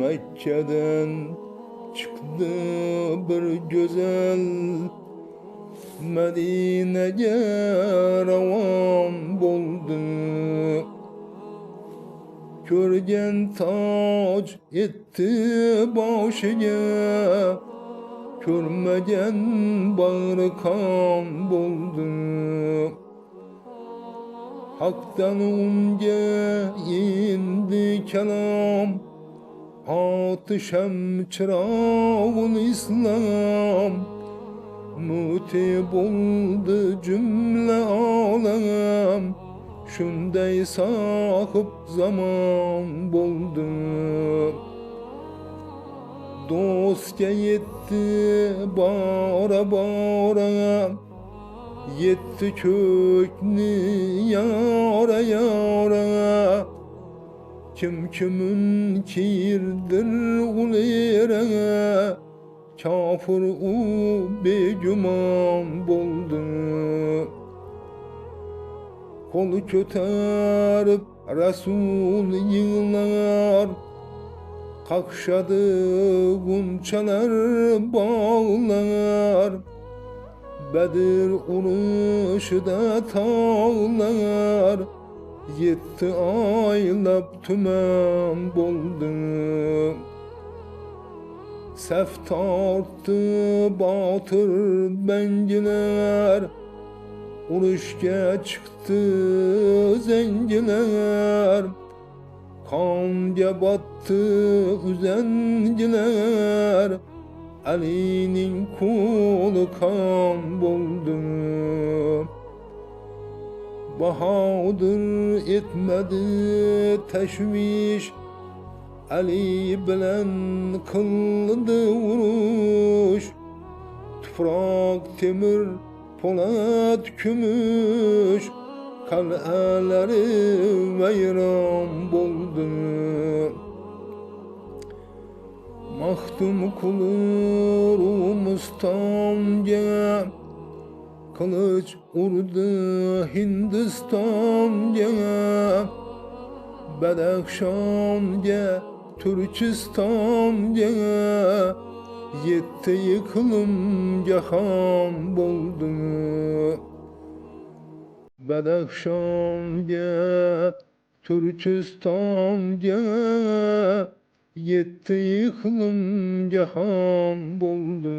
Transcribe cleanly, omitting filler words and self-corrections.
Mekke'den çıktı bir güzel, Medine'ye revan buldu. Körgen tac etti başıya, körmegen bağrı kan buldu. Hak'tan unge indi kelam, atışem çırağın İslam. Muti buldu cümle alem, şunday sahip zaman buldu. Dostya yetti bara bara, yetti kökni yara yara. Kim kimin kirdir ulere, kafir u begüman buldu. Kolu köterip Resul yığılar, kakşadı gunçalar bağlar. Bedir uruşuda tağlar, yetti aylap tümen buldu. Sef tarttı batır bengiler, uruşga çıktı zengiler. Kanca battı üzengiler, Ali'nin kulu kan buldu. Bahadır etmedi teşviş, Ali bilen kıldı vuruş. Tufrak temir, polat kümüş, kal'eleri veyran buldu. Mahtum kulu Rumistan'a, kılıç urdu Hindistan'a. Bedakşan'a, Türkistan'a, yetti yıkılım cahan buldu. Bedakşan'a, Türkistan'a, yetti yıkılım cahan buldu.